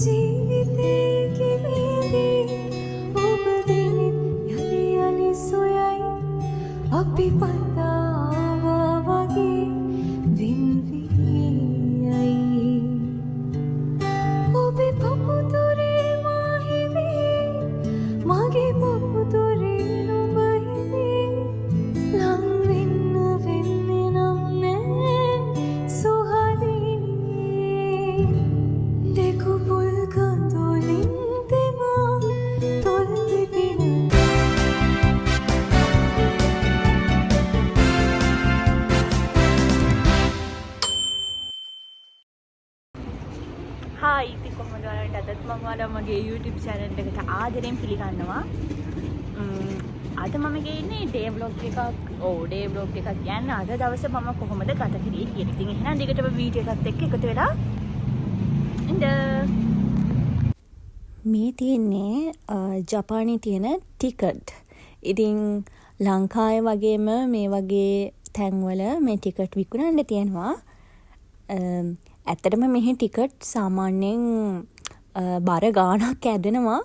ජීවිතේ කිවිදී ඔබ දෙනෙත් යලි යලි සොයයි අපි පතාවා වගේ වින්වියයි ඔබේ පපුතුරේ මාහිමේ මගේ පපුතුරේ නුඹ හිමේ ලං වෙන්න වෙන්නේ නම් නෑ සුහදිනේ දෙකු පුල් කඳුලින් දෙමා තොල් දෙපින හායි ඉතින් කොහොමද ඔයාලට අදත් මම ඔයාලා මගේ YouTube channel එකට ආදරෙන් පිළිගන්නවා. අද මම ගියේ ඩේ vlog එකක්. ඩේ vlog එකක් කියන්නේ අද දවසේ මම කොහොමද ගත කරේ කියන. ඉතින් එහෙනම් දිගටම වීඩියෝ එකත් එක්ක එකතු වෙලා ඉන්න. මේ තියෙන්නේ ජපානයේ තියෙන ටිකට්. ඉතින් ලංකාවේ වගේම මේ වගේ තැන්වල මේ ටිකට් විකුණන්න තියෙනවා. ඇත්තටම මෙහි ටිකට් සාමාන්‍යයෙන් බර ගාණක් ඇදෙනවා.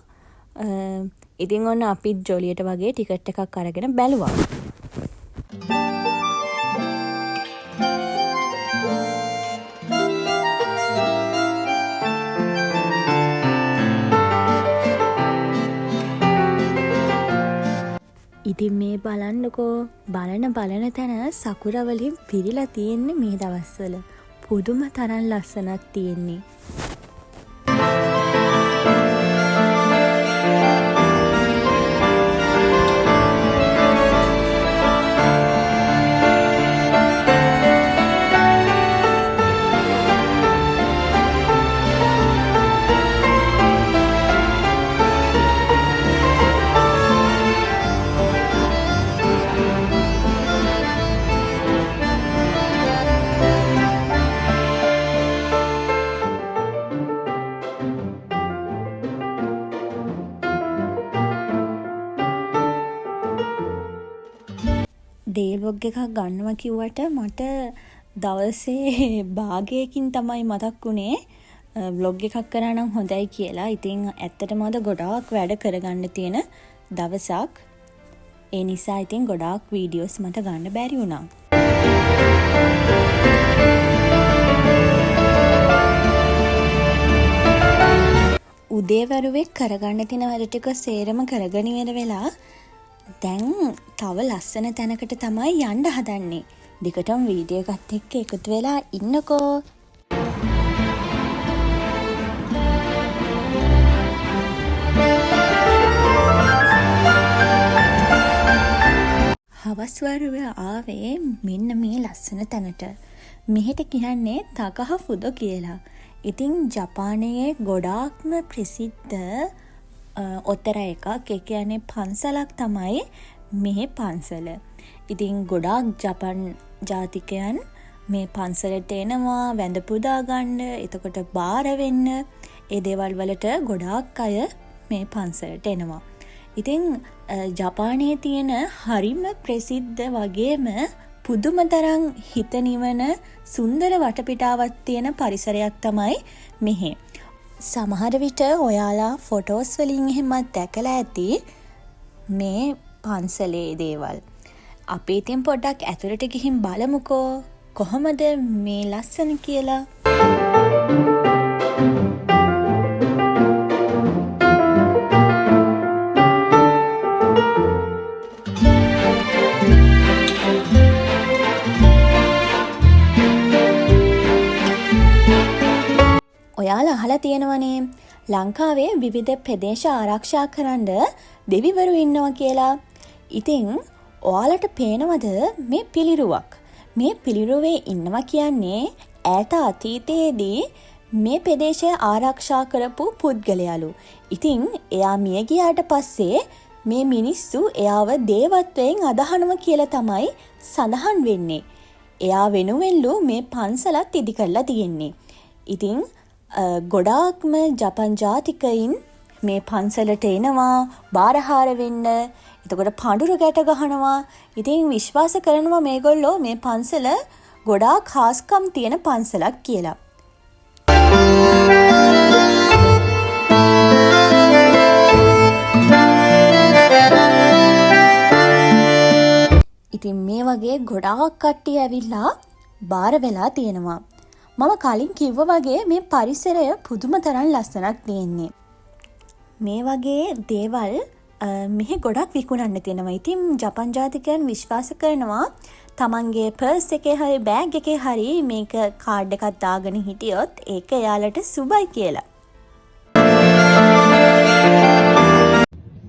ඉතින් ඔන්න අපිත් ජොලියට වගේ ටිකට් එකක් අරගෙන බැලුවා. ඉතින් මේ බලන්නකෝ බලන තැන සකුරා වලින් පිරීලා තියෙන්නේ මේ දවස්වල. පුදුම තරම් ලස්සනක් තියෙන්නේ. ඩේ ව්ලොග් එකක් ගන්නවා කිව්වට මට දවසේ භාගයකින් තමයි මතක් වුණේ ව්ලොග් එකක් කරා නම් හොඳයි කියලා. ඉතින් ඇත්තටම අද ගොඩාක් වැඩ කරගන්න තියෙන දවසක්. ඒ නිසා ඉතින් ගොඩාක් වීඩියෝස් මට ගන්න බැරි වුණා. උදේවරුවේ කරගන්න තියෙන වැඩ ටික සේරම කරගෙන ඉවර වෙලා දැන් තව ලස්සන තැනකට තමයි යන්න හදන්නේ. දිගටම වීඩියෝ එකත් එක්ක එකතු වෙලා ඉන්නකෝ. හවස් වරුවේ ආවේ මෙන්න මේ ලස්සන තැනට. මෙහෙට කියන්නේ තකහෆුදෝ කියලා. ඉතින් ජපානයේ ගොඩාක්ම ප්‍රසිද්ධ ඔතර එකක්. ඒ කියන්නේ පන්සලක් තමයි මේ පන්සල. ඉතින් ගොඩාක් ජපන් ජාතිකයන් මේ පන්සලට එනවා වැඳ පුදා ගන්න, එතකොට බාර වෙන්න. ඒ දේවල් වලට ගොඩාක් අය මේ පන්සලට එනවා. ඉතින් ජපානයේ තියෙන හරිම ප්‍රසිද්ධ වගේම පුදුම තරම් හිත නිවන සුන්දර වටපිටාවක් තියෙන පරිසරයක් තමයි මෙහි. සමහර විට ඔයාලා ෆොටෝස් වලින් එහෙමත් දැකලා ඇති මේ පන්සලේ දේවල්. අපි ඉතින් පොඩ්ඩක් ඇතුළට ගිහින් බලමුකෝ කොහොමද මේ ලස්සන කියලා. ඔයාලා අහලා තියෙනවනේ ලංකාවේ විවිධ ප්‍රදේශ ආරක්ෂා කරන්න දෙවිවරු ඉන්නවා කියලා. ඉතින් ඔයාලට පේනවද මේ පිළිරුවක්? මේ පිළිරුවේ ඉන්නවා කියන්නේ ඈත අතීතයේදී මේ ප්‍රදේශය ආරක්ෂා කරපු පුද්ගලයාලු. ඉතින් එයා මිය ගියාට පස්සේ මේ මිනිස්සු එයාව දේවත්වයෙන් අදහනවා කියලා තමයි සඳහන් වෙන්නේ. එයා වෙනුවෙන්ලු මේ පන්සලත් ඉදි කරලා තියෙන්නේ. ඉතින් ගොඩාක්ම ජපන් ජාතිකයින් මේ පන්සලට එනවා බාරහාර වෙන්න. එතකොට පඳුරු ගැට ගහනවා. ඉතින් විශ්වාස කරනවා මේගොල්ලෝ මේ පන්සල ගොඩාක් ખાස්කම් තියෙන පන්සලක් කියලා. ගොඩාක් කට්ටිය ඇවිල්ලා බාර වෙලා තියෙනවා. මම කලින් කිව්ව වගේ මේ පරිසරය පුදුම තරම් ලස්සනක් තියෙන්නේ. මේ වගේ දේවල් මෙහි ගොඩක් විකුණන්න තියෙනවා. ඉතින් ජපන් ජාතිකයන් විශ්වාස කරනවා තමන්ගේ පර්ස් එකේ හරි බෑග් එකේ හරි මේක කාඩ් එකක් දාගෙන හිටියොත් ඒක එයාලට සුබයි කියලා.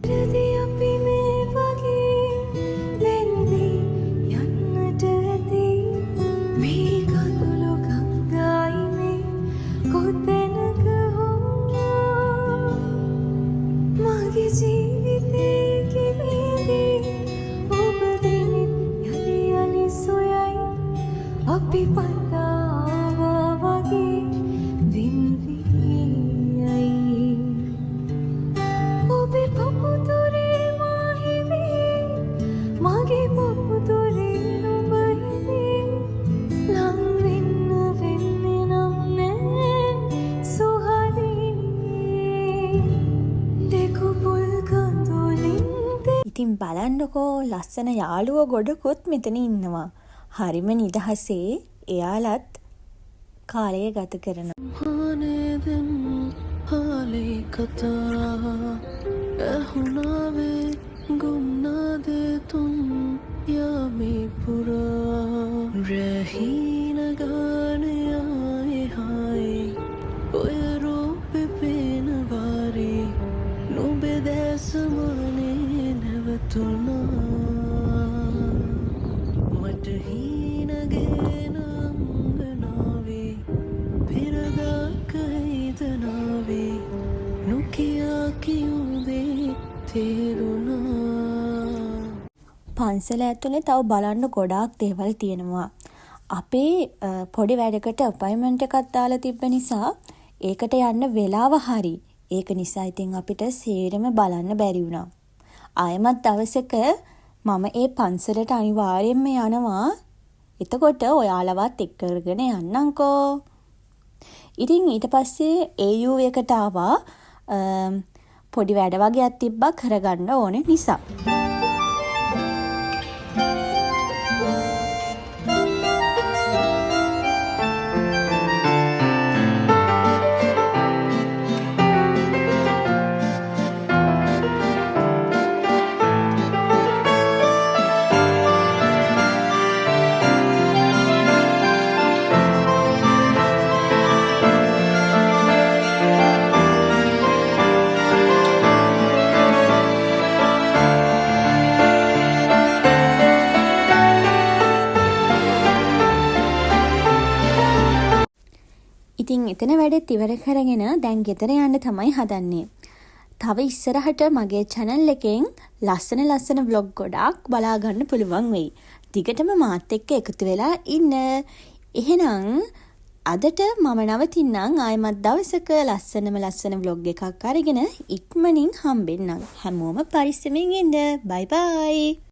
රදී අපි මේ වගේ වෙන්වී යන්නට ඇති මේ කඳුළු ගංගායි මේ කොතැනක හෝ මගේ ජීවිතේ කිවිදී ඔබ දෙනිත් යලි යලි සොයයි අපි පතාවා වගේ වෙන්වී යයි ඔබේ පපුතුරේ මාහිමේ මගේ පපුතුරේ නුඹහිමේ ලං වෙන්න වෙන්නේ නම් නෑ සුහදිනේ දෙකු පුල් කඳුලින් ඉතින් බලන්නකෝ ලස්සන යාළුවෝ ගොඩකුත් මෙතන ඉන්නවා. හරිම නිදහසේ එයාලත් කාලය ගත කරනවා. हानेदिन हाले कता हुनावे गुमना दे तुम यामी पुरा रहीन गाने आए हाय ओए रूप पेन वारे नुबे देस मने नवतुना मट हीन गेनांगनावे फिरदा कहिदनावे नुकिया कियुदे තේරුණා. පන්සල ඇතුලේ තව බලන්න ගොඩාක් දේවල් තියෙනවා. අපේ පොඩි වැඩකට අපොයින්ට්මන්ට් එකක් දාලා තිබ්බ නිසා ඒකට යන්න වෙලාව හරි. ඒක නිසා ඉතින් අපිට සේරම බලන්න බැරි වුණා. ආයෙමත් දවසක මම ඒ පන්සලට අනිවාර්යෙන්ම යනවා. එතකොට ඔයාලවත් එක්ක කරගෙන යන්නම්කෝ. ඉතින් ඊට පස්සේ AU එකට ආවා. පොඩි වැඩ වගේක් තිබ්බා කරගන්න ඕනේ නිසා. ඉතින් එතන වැඩෙත් ඉවර කරගෙන දැන් ගෙදර යන්න තමයි හදන්නේ. තව ඉස්සරහට මගේ channel එකෙන් ලස්සන vlog ගොඩාක් බලා ගන්න පුළුවන් වෙයි. දිගටම මාත් එක්ක එකතු වෙලා ඉන්න. එහෙනම් අදට මම නවතින්නම්. ආයෙමත් දවසක ලස්සන vlog එකක් අරගෙන ඉක්මනින් හම්බෙන්නම්. හැමෝම පරිස්සමෙන් ඉන්න. bye bye.